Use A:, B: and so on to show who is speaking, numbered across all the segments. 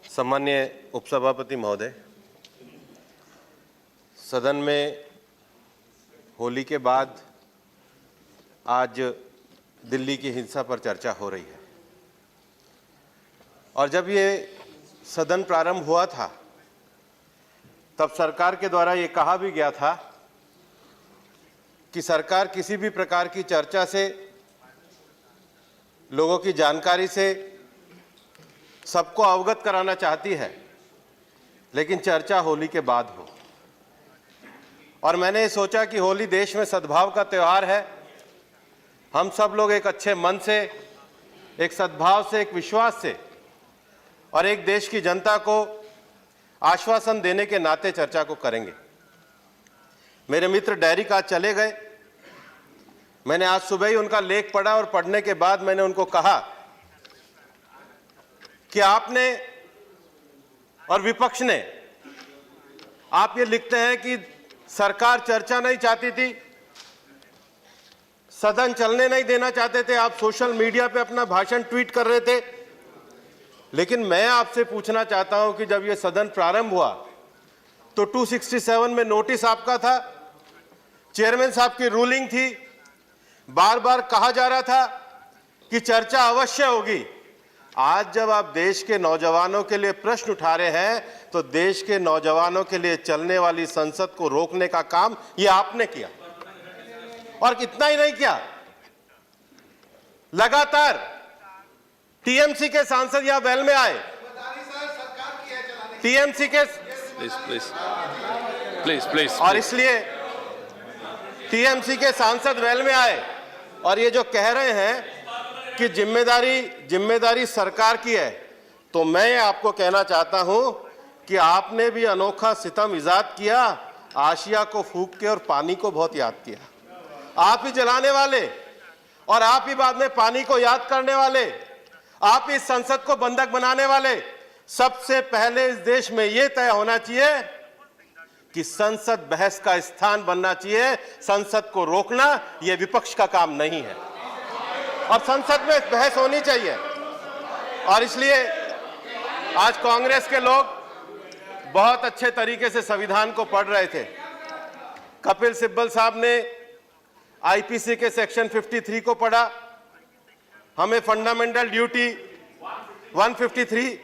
A: सम्मान्य उपसभापति महोदय, सदन में होली के बाद आज दिल्ली की हिंसा पर चर्चा हो रही है और जब ये सदन प्रारंभ हुआ था तब सरकार के द्वारा ये कहा भी गया था कि सरकार किसी भी प्रकार की चर्चा से, लोगों की जानकारी से सबको अवगत कराना चाहती है, लेकिन चर्चा होली के बाद हो। और मैंने सोचा कि होली देश में सद्भाव का त्यौहार है। हम सब लोग एक अच्छे मन से, एक सद्भाव से, एक विश्वास से और एक देश की जनता को आश्वासन देने के नाते चर्चा को करेंगे। मेरे मित्र डेरिक आज चले गए। मैंने आज सुबह ही उनका लेख पढ़ा और पढ़ने के बाद मैंने उनको कहा कि आपने और विपक्ष ने, आप ये लिखते हैं कि सरकार चर्चा नहीं चाहती थी, सदन चलने नहीं देना चाहते थे, आप सोशल मीडिया पे अपना भाषण ट्वीट कर रहे थे। लेकिन मैं आपसे पूछना चाहता हूं कि जब ये सदन प्रारंभ हुआ तो 267 में नोटिस आपका था, चेयरमैन साहब की रूलिंग थी, बार बार कहा जा रहा था कि चर्चा अवश्य होगी। आज जब आप देश के नौजवानों के लिए प्रश्न उठा रहे हैं तो देश के नौजवानों के लिए चलने वाली संसद को रोकने का काम ये आपने किया। और इतना ही नहीं किया, लगातार टीएमसी के सांसद यहां वेल में आए, टीएमसी के
B: प्लीज
A: और इसलिए टीएमसी के सांसद वेल में आए और ये जो कह रहे हैं कि जिम्मेदारी सरकार की है, तो मैं आपको कहना चाहता हूं कि आपने भी अनोखा सितम इजाद किया, आशिया को फूंक के और पानी को बहुत याद किया। आप ही जलाने वाले और आप ही बाद में पानी को याद करने वाले, आप इस संसद को बंधक बनाने वाले। सबसे पहले इस देश में यह तय होना चाहिए कि संसद बहस का स्थान बनना चाहिए। संसद को रोकना यह विपक्ष का काम नहीं है और संसद में बहस होनी चाहिए। और इसलिए आज कांग्रेस के लोग बहुत अच्छे तरीके से संविधान को पढ़ रहे थे। कपिल सिब्बल साहब ने आईपीसी के सेक्शन 53 को पढ़ा। हमें फंडामेंटल ड्यूटी 153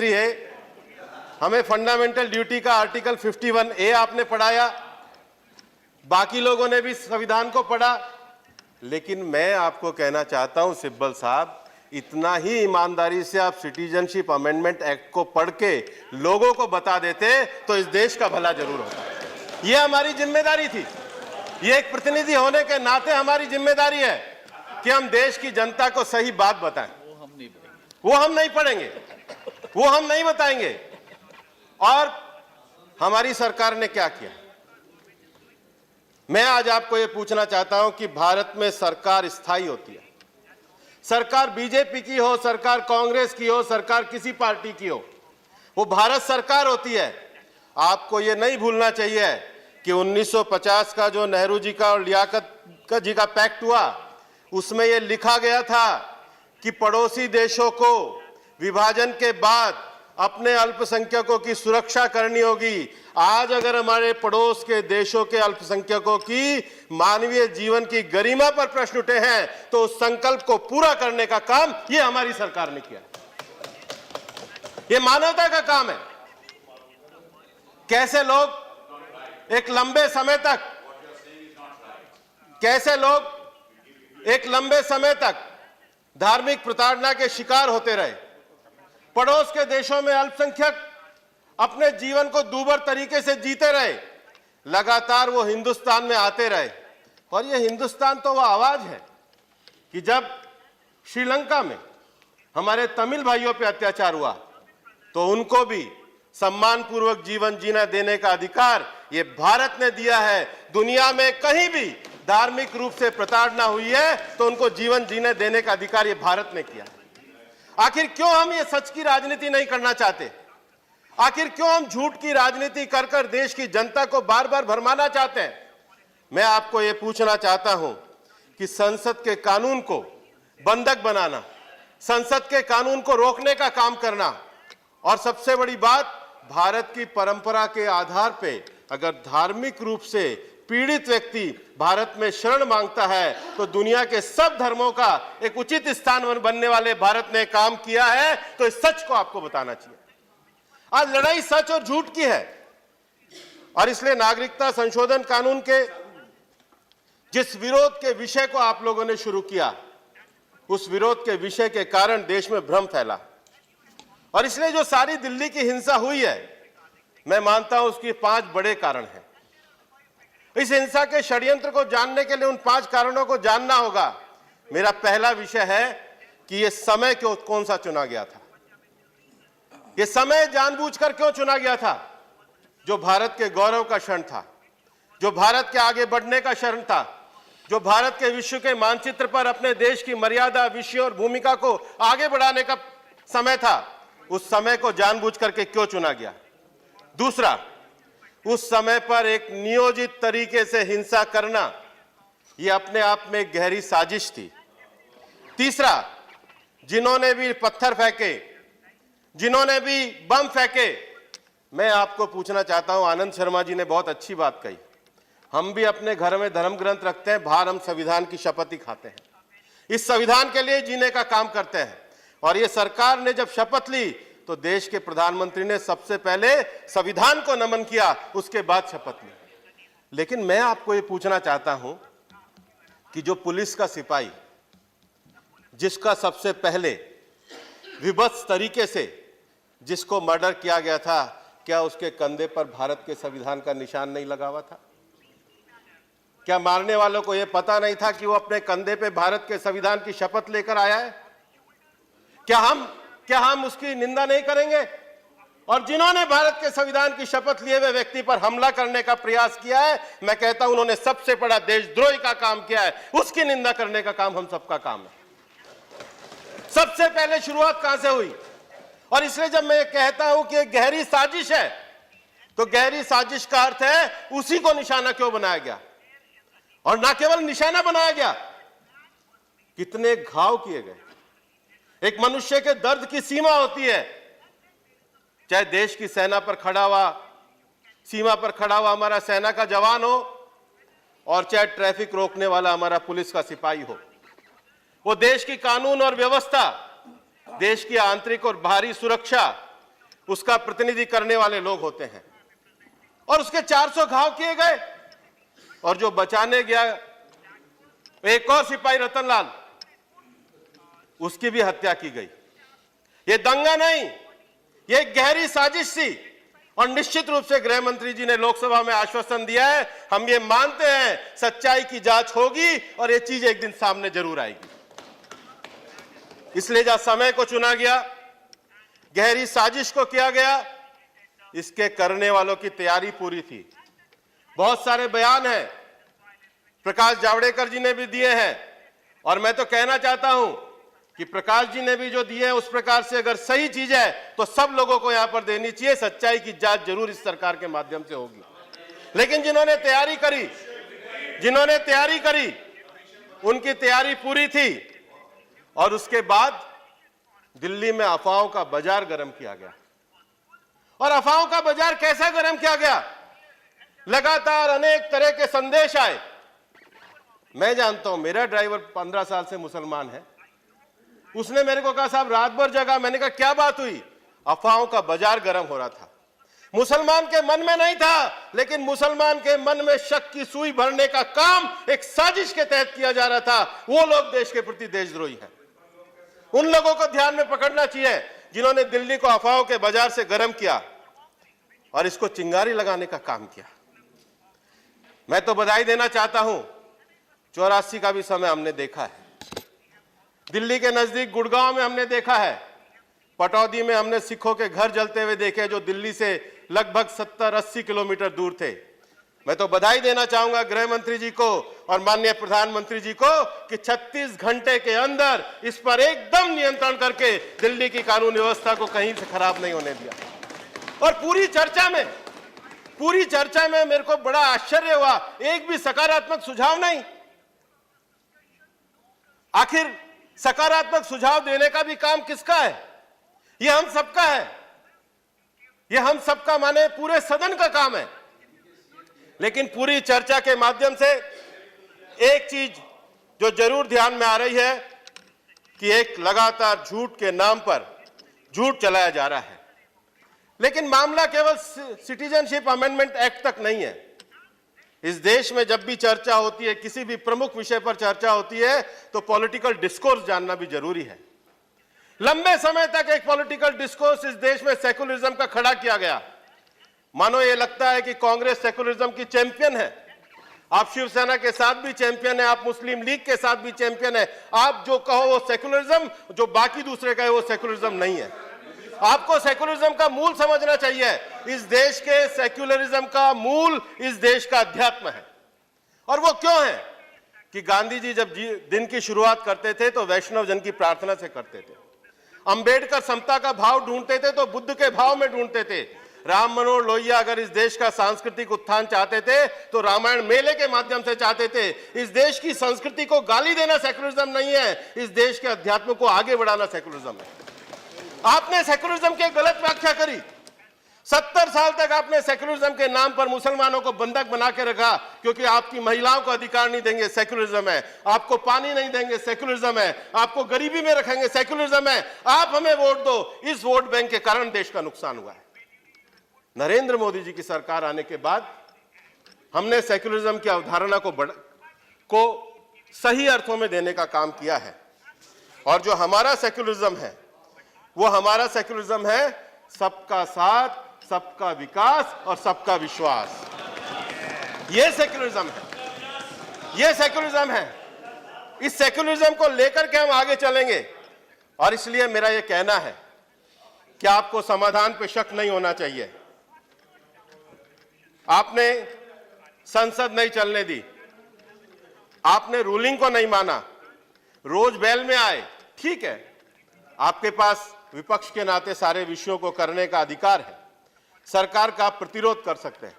A: है, हमें फंडामेंटल ड्यूटी का आर्टिकल 51A आपने पढ़ाया। बाकी लोगों ने भी संविधान को पढ़ा। लेकिन मैं आपको कहना चाहता हूं सिब्बल साहब, इतना ही ईमानदारी से आप सिटीजनशिप अमेंडमेंट एक्ट को पढ़ के लोगों को बता देते तो इस देश का भला जरूर होता। यह हमारी जिम्मेदारी थी। ये एक प्रतिनिधि होने के नाते हमारी जिम्मेदारी है कि हम देश की जनता को सही बात बताएं। वो हम नहीं पढ़ेंगे, वो हम नहीं बताएंगे। और हमारी सरकार ने क्या किया? मैं आज आपको ये पूछना चाहता हूं कि भारत में सरकार स्थायी होती है। सरकार बीजेपी की हो, सरकार कांग्रेस की हो, सरकार किसी पार्टी की हो, वो भारत सरकार होती है। आपको ये नहीं भूलना चाहिए कि 1950 का जो नेहरू जी का और लियाकत जी का पैक्ट हुआ, उसमें यह लिखा गया था कि पड़ोसी देशों को विभाजन के बाद अपने अल्पसंख्यकों की सुरक्षा करनी होगी। आज अगर हमारे पड़ोस के देशों के अल्पसंख्यकों की मानवीय जीवन की गरिमा पर प्रश्न उठे हैं तो उस संकल्प को पूरा करने का काम ये हमारी सरकार ने किया। ये मानवता का काम है। कैसे लोग एक लंबे समय तक धार्मिक प्रताड़ना के शिकार होते रहे। पड़ोस के देशों में अल्पसंख्यक अपने जीवन को दूभर तरीके से जीते रहे। लगातार वो हिंदुस्तान में आते रहे। और ये हिंदुस्तान तो वो आवाज है कि जब श्रीलंका में हमारे तमिल भाइयों पे अत्याचार हुआ तो उनको भी सम्मानपूर्वक जीवन जीना देने का अधिकार ये भारत ने दिया है। दुनिया में कहीं भी धार्मिक रूप से प्रताड़ना हुई है तो उनको जीवन जीने देने का अधिकार ये भारत ने किया है। आखिर क्यों हम ये सच की राजनीति नहीं करना चाहते? आखिर क्यों हम झूठ की राजनीति कर कर देश की जनता को बार बार भरमाना चाहते हैं? मैं आपको ये पूछना चाहता हूं कि संसद के कानून को बंधक बनाना, संसद के कानून को रोकने का काम करना, और सबसे बड़ी बात, भारत की परंपरा के आधार पे अगर धार्मिक रूप से पीड़ित व्यक्ति भारत में शरण मांगता है तो दुनिया के सब धर्मों का एक उचित स्थान बनने वाले भारत ने काम किया है। तो इस सच को आपको बताना चाहिए। आज लड़ाई सच और झूठ की है, और इसलिए नागरिकता संशोधन कानून के जिस विरोध के विषय को आप लोगों ने शुरू किया, उस विरोध के विषय के कारण देश में भ्रम फैला, और इसलिए जो सारी दिल्ली की हिंसा हुई है, मैं मानता हूं उसके 5 बड़े कारण हैं। इस हिंसा के षड्यंत्र को जानने के लिए उन 5 कारणों को जानना होगा। मेरा पहला विषय है कि यह समय क्यों कौन सा चुना गया था। यह समय जानबूझकर क्यों चुना गया था? जो भारत के गौरव का क्षण था, जो भारत के आगे बढ़ने का क्षण था, जो भारत के विश्व के मानचित्र पर अपने देश की मर्यादा, विषय और भूमिका को आगे बढ़ाने का समय था, उस समय को जानबूझ करके क्यों चुना गया? दूसरा, उस समय पर एक नियोजित तरीके से हिंसा करना, यह अपने आप में एक गहरी साजिश थी। तीसरा, जिन्होंने भी पत्थर फेंके, जिन्होंने भी बम फेंके, मैं आपको पूछना चाहता हूं, आनंद शर्मा जी ने बहुत अच्छी बात कही, हम भी अपने घर में धर्म ग्रंथ रखते हैं, बाहर हम संविधान की शपथ ही खाते हैं, इस संविधान के लिए जीने का काम करते हैं। और ये सरकार ने जब शपथ ली तो देश के प्रधानमंत्री ने सबसे पहले संविधान को नमन किया, उसके बाद शपथ ली। लेकिन मैं आपको ये पूछना चाहता हूं कि जो पुलिस का सिपाही, जिसका सबसे पहले विभत्स तरीके से जिसको मर्डर किया गया था, क्या उसके कंधे पर भारत के संविधान का निशान नहीं लगा हुआ था? क्या मारने वालों को यह पता नहीं था कि वो अपने कंधे पे भारत के संविधान की शपथ लेकर आया है? क्या हम उसकी निंदा नहीं करेंगे? और जिन्होंने भारत के संविधान की शपथ लिए हुए व्यक्ति पर हमला करने का प्रयास किया है, मैं कहता हूं उन्होंने सबसे बड़ा देशद्रोही का काम किया है। उसकी निंदा करने का काम हम सबका काम है। सबसे पहले शुरुआत कहां से हुई? और इसलिए जब मैं कहता हूं कि एक गहरी साजिश है, तो गहरी साजिश का अर्थ है उसी को निशाना क्यों बनाया गया? और ना केवल निशाना बनाया गया, कितने घाव किए गए। एक मनुष्य के दर्द की सीमा होती है, चाहे देश की सेना पर खड़ा हुआ, सीमा पर खड़ा हुआ हमारा सेना का जवान हो, और चाहे ट्रैफिक रोकने वाला हमारा पुलिस का सिपाही हो। वो देश की कानून और व्यवस्था, देश की आंतरिक और बाहरी सुरक्षा, उसका प्रतिनिधि करने वाले लोग होते हैं। और उसके 400 घाव किए गए, और जो बचाने गया एक और सिपाही रतनलाल, उसकी भी हत्या की गई। यह दंगा नहीं, यह एक गहरी साजिश थी। और निश्चित रूप से गृह मंत्री जी ने लोकसभा में आश्वासन दिया है, हम ये मानते हैं सच्चाई की जांच होगी और यह चीज एक दिन सामने जरूर आएगी। इसलिए जहां समय को चुना गया, गहरी साजिश को किया गया, इसके करने वालों की तैयारी पूरी थी। बहुत सारे बयान हैं, प्रकाश जावड़ेकर जी ने भी दिए हैं, और मैं तो कहना चाहता हूं कि प्रकाश जी ने भी जो दिए हैं उस प्रकार से अगर सही चीज है तो सब लोगों को यहां पर देनी चाहिए। सच्चाई की जांच जरूर इस सरकार के माध्यम से होगी। लेकिन जिन्होंने तैयारी करी, उनकी तैयारी पूरी थी। और उसके बाद दिल्ली में अफवाहों का बाजार गर्म किया गया। और अफवाहों का बाजार कैसा गर्म किया गया? लगातार अनेक तरह के संदेश आए। मैं जानता हूं, मेरा ड्राइवर 15 साल से मुसलमान है, उसने मेरे को कहा साहब रात भर जगा। मैंने कहा क्या बात हुई? अफवाहों का बाजार गर्म हो रहा था। मुसलमान के मन में नहीं था, लेकिन मुसलमान के मन में शक की सुई भरने का काम एक साजिश के तहत किया जा रहा था। वो लोग देश के प्रति देशद्रोही हैं। उन लोगों को ध्यान में पकड़ना चाहिए जिन्होंने दिल्ली को अफवाहों के बाजार से गर्म किया और इसको चिंगारी लगाने का काम किया। मैं तो बधाई देना चाहता हूं, 84 का भी समय हमने देखा है, दिल्ली के नजदीक गुड़गांव में हमने देखा है, पटौदी में हमने सिखों के घर जलते हुए देखे जो दिल्ली से लगभग 70-80 किलोमीटर दूर थे। मैं तो बधाई देना चाहूंगा गृह मंत्री जी को और माननीय प्रधानमंत्री जी को कि 36 घंटे के अंदर इस पर एकदम नियंत्रण करके दिल्ली की कानून व्यवस्था को कहीं से खराब नहीं होने दिया। और पूरी चर्चा में मेरे को बड़ा आश्चर्य हुआ, एक भी सकारात्मक सुझाव नहीं। आखिर सकारात्मक सुझाव देने का भी काम किसका है? ये हम सबका है, ये हम सबका माने पूरे सदन का काम है। लेकिन पूरी चर्चा के माध्यम से एक चीज जो जरूर ध्यान में आ रही है कि एक लगातार झूठ के नाम पर झूठ चलाया जा रहा है। लेकिन मामला केवल सिटीजनशिप अमेंडमेंट एक्ट तक नहीं है। इस देश में जब भी चर्चा होती है, किसी भी प्रमुख विषय पर चर्चा होती है, तो पॉलिटिकल डिस्कोर्स जानना भी जरूरी है। लंबे समय तक एक पॉलिटिकल डिस्कोर्स इस देश में सेकुलरिज्म का खड़ा किया गया। मानो ये लगता है कि कांग्रेस सेकुलरिज्म की चैंपियन है, आप शिवसेना के साथ भी चैंपियन है, आप मुस्लिम लीग के साथ भी चैंपियन है। आप जो कहो वो सेकुलरिज्म, जो बाकी दूसरे कहे वो सेकुलरिज्म नहीं है। आपको सेकुलरिज्म का मूल समझना चाहिए। इस देश के सेक्युलरिज्म का मूल इस देश का अध्यात्म है। और वो क्यों है कि गांधी जी जब दिन की शुरुआत करते थे तो वैष्णव जन की प्रार्थना से करते थे। अंबेडकर समता का भाव ढूंढते थे तो बुद्ध के भाव में ढूंढते थे। राम मनोहर लोहिया अगर इस देश का सांस्कृतिक उत्थान चाहते थे तो रामायण मेले के माध्यम से चाहते थे। इस देश की संस्कृति को गाली देना सेकुलरिज्म नहीं है, इस देश के अध्यात्म को आगे बढ़ाना सेकुलरिज्म है। आपने सेकुलरिज्म की गलत व्याख्या करी। 70 साल तक आपने सेकुलरिज्म के नाम पर मुसलमानों को बंधक बना के रखा, क्योंकि आपकी महिलाओं को अधिकार नहीं देंगे, सेकुलरिज्म है। आपको पानी नहीं देंगे, सेकुलरिज्म है। आपको गरीबी में रखेंगे, सेकुलरिज्म है। आप हमें वोट दो, इस वोट बैंक के कारण देश का नुकसान हुआ है। नरेंद्र मोदी जी की सरकार आने के बाद हमने सेकुलरिज्म की अवधारणा को सही अर्थों में देने का काम किया है। और जो हमारा सेकुलरिज्म है वो हमारा सेकुलरिज्म है सबका साथ, सबका विकास और सबका विश्वास। ये सेकुलरिज्म है, ये सेकुलरिज्म है। इस सेकुलरिज्म को लेकर के हम आगे चलेंगे। और इसलिए मेरा ये कहना है कि आपको समाधान पे शक नहीं होना चाहिए। आपने संसद नहीं चलने दी, आपने रूलिंग को नहीं माना, रोज बेल में आए, ठीक है, आपके पास विपक्ष के नाते सारे विषयों को करने का अधिकार है, सरकार का प्रतिरोध कर सकते हैं।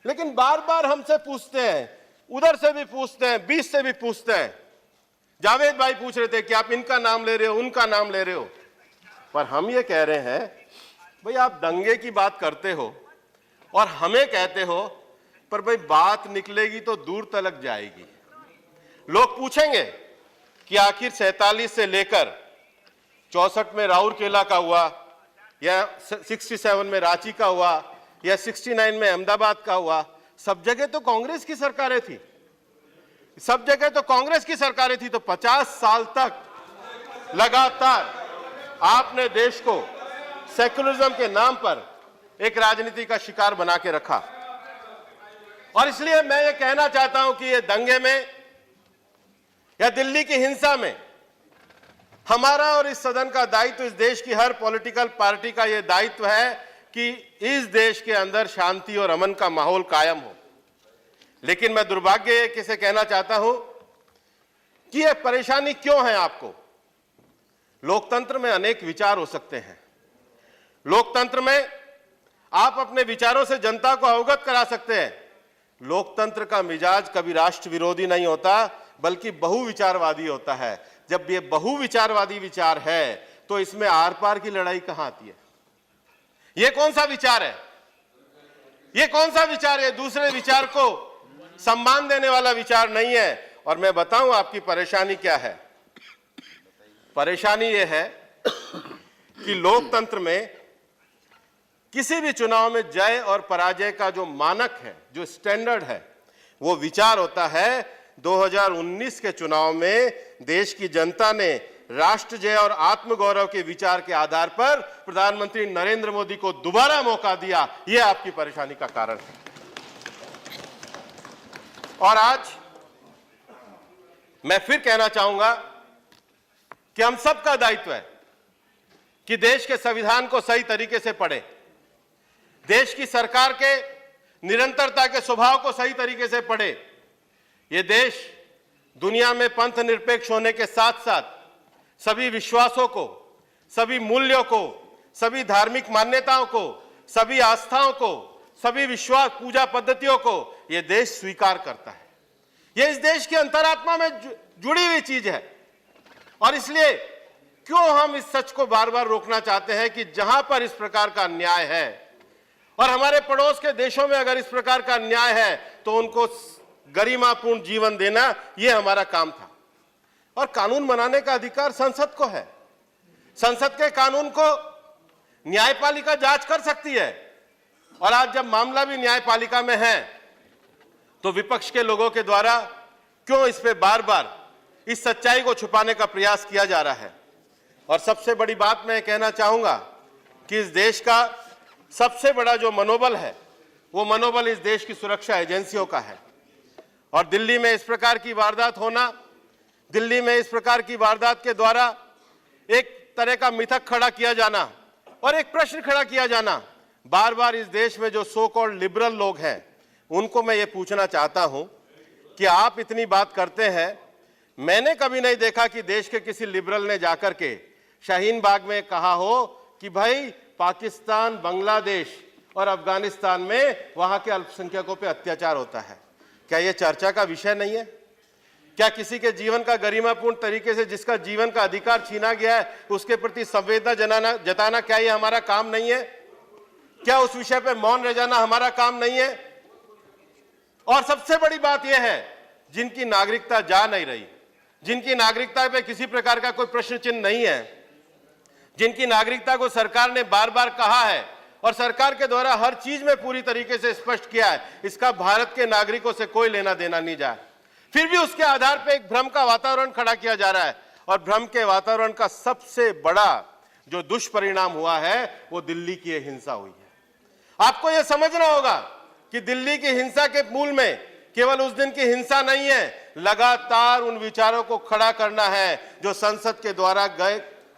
A: लेकिन बार बार हमसे पूछते हैं, उधर से भी पूछते हैं, बीच से भी पूछते हैं। जावेद भाई पूछ रहे थे कि आप इनका नाम ले रहे हो, उनका नाम ले रहे हो। पर हम ये कह रहे हैं, भाई आप दंगे की बात करते हो और हमें कहते हो, पर भाई बात निकलेगी तो दूर तलक जाएगी। लोग पूछेंगे कि आखिर 47 से लेकर 64 में राउरकेला का हुआ, या 67 में रांची का हुआ, या 69 में अहमदाबाद का हुआ, सब जगह तो कांग्रेस की सरकारें थी, सब जगह तो कांग्रेस की सरकारें थी। तो 50 साल तक लगातार आपने देश को सेकुलरिज्म के नाम पर एक राजनीति का शिकार बना के रखा। और इसलिए मैं ये कहना चाहता हूं कि ये दंगे में या दिल्ली की हिंसा में हमारा और इस सदन का दायित्व, इस देश की हर पॉलिटिकल पार्टी का यह दायित्व है कि इस देश के अंदर शांति और अमन का माहौल कायम हो। लेकिन मैं दुर्भाग्य से कहना चाहता हूं कि यह परेशानी क्यों है आपको। लोकतंत्र में अनेक विचार हो सकते हैं। लोकतंत्र में आप अपने विचारों से जनता को अवगत करा सकते हैं। लोकतंत्र का मिजाज कभी राष्ट्र विरोधी नहीं होता, बल्कि बहुविचारवादी होता है। जब ये बहुविचारवादी विचार है तो इसमें आर पार की लड़ाई कहां आती है? ये कौन सा विचार है? ये कौन सा विचार है? दूसरे विचार को सम्मान देने वाला विचार नहीं है। और मैं बताऊं आपकी परेशानी क्या है। परेशानी यह है कि लोकतंत्र में किसी भी चुनाव में जय और पराजय का जो मानक है, जो स्टैंडर्ड है, वो विचार होता है 2019 के चुनाव में देश की जनता ने राष्ट्र जय और आत्मगौरव के विचार के आधार पर प्रधानमंत्री नरेंद्र मोदी को दोबारा मौका दिया। यह आपकी परेशानी का कारण है। और आज मैं फिर कहना चाहूंगा कि हम सबका दायित्व है कि देश के संविधान को सही तरीके से पढ़ें, देश की सरकार के निरंतरता के स्वभाव को सही तरीके से पढ़ें। ये देश दुनिया में पंथ निरपेक्ष होने के साथ साथ सभी विश्वासों को, सभी मूल्यों को, सभी धार्मिक मान्यताओं को, सभी आस्थाओं को, सभी विश्वास पूजा पद्धतियों को ये देश स्वीकार करता है। ये इस देश की अंतरात्मा में जुड़ी हुई चीज है। और इसलिए क्यों हम इस सच को बार बार रोकना चाहते हैं कि जहां पर इस प्रकार का अन्याय है और हमारे पड़ोस के देशों में अगर इस प्रकार का अन्याय है तो उनको गरिमापूर्ण जीवन देना यह हमारा काम था। और कानून बनाने का अधिकार संसद को है। संसद के कानून को न्यायपालिका जांच कर सकती है। और आज जब मामला भी न्यायपालिका में है तो विपक्ष के लोगों के द्वारा क्यों इस पे बार बार इस सच्चाई को छुपाने का प्रयास किया जा रहा है। और सबसे बड़ी बात मैं कहना चाहूंगा कि इस देश का सबसे बड़ा जो मनोबल है वो मनोबल इस देश की सुरक्षा एजेंसियों का है। और दिल्ली में इस प्रकार की वारदात होना, दिल्ली में इस प्रकार की वारदात के द्वारा एक तरह का मिथक खड़ा किया जाना और एक प्रश्न खड़ा किया जाना, बार बार इस देश में जो सो कॉल्ड लिबरल लोग हैं उनको मैं ये पूछना चाहता हूं कि आप इतनी बात करते हैं, मैंने कभी नहीं देखा कि देश के किसी लिबरल ने जाकर के शाहीन बाग में कहा हो कि भाई पाकिस्तान, बांग्लादेश और अफगानिस्तान में वहां के अल्पसंख्यकों पे अत्याचार होता है। क्या यह चर्चा का विषय नहीं है? क्या किसी के जीवन का गरिमापूर्ण तरीके से जिसका जीवन का अधिकार छीना गया है उसके प्रति संवेदना जताना क्या यह हमारा काम नहीं है? क्या उस विषय पे मौन रह जाना हमारा काम नहीं है? और सबसे बड़ी बात यह है, जिनकी नागरिकता जा नहीं रही, जिनकी नागरिकता पे किसी प्रकार का कोई प्रश्न चिन्ह नहीं है, जिनकी नागरिकता को सरकार ने बार बार कहा है और सरकार के द्वारा हर चीज में पूरी तरीके से स्पष्ट किया है, इसका भारत के नागरिकों से कोई लेना देना नहीं जाए, फिर भी उसके आधार पर एक भ्रम का वातावरण खड़ा किया जा रहा है। और भ्रम के वातावरण का सबसे बड़ा जो दुष्परिणाम हुआ है वो दिल्ली की हिंसा हुई है। आपको यह समझना होगा कि दिल्ली की हिंसा के मूल में केवल उस दिन की हिंसा नहीं है, लगातार उन विचारों को खड़ा करना है जो संसद के द्वारा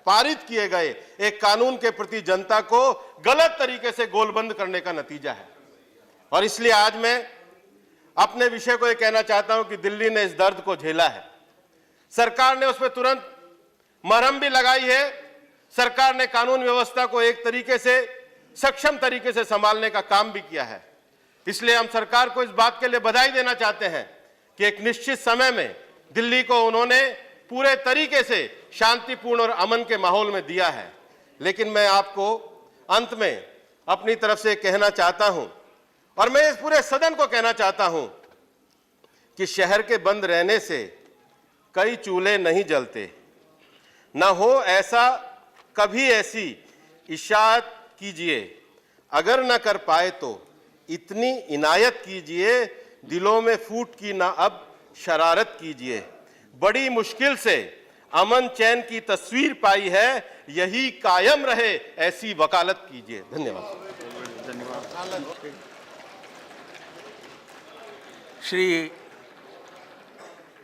A: पारित किए गए एक कानून के प्रति जनता को गलत तरीके से गोलबंद करने का नतीजा है। और इसलिए आज मैं अपने विषय को यह कहना चाहता हूं कि दिल्ली ने इस दर्द को झेला है, सरकार ने उस पर तुरंत मरहम भी लगाई है, सरकार ने कानून व्यवस्था को एक तरीके से सक्षम तरीके से संभालने का काम भी किया है। इसलिए हम सरकार को इस बात के लिए बधाई देना चाहते हैं कि एक निश्चित समय में दिल्ली को उन्होंने पूरे तरीके से शांतिपूर्ण और अमन के माहौल में दिया है। लेकिन मैं आपको अंत में अपनी तरफ से कहना चाहता हूं और मैं इस पूरे सदन को कहना चाहता हूं कि शहर के बंद रहने से कई चूल्हे नहीं जलते, न हो ऐसा कभी ऐसी इशाअत कीजिए, अगर न कर पाए तो इतनी इनायत कीजिए, दिलों में फूट की ना अब शरारत कीजिए, बड़ी मुश्किल से अमन चैन की तस्वीर पाई है, यही कायम रहे ऐसी वकालत कीजिए। धन्यवाद।
B: श्री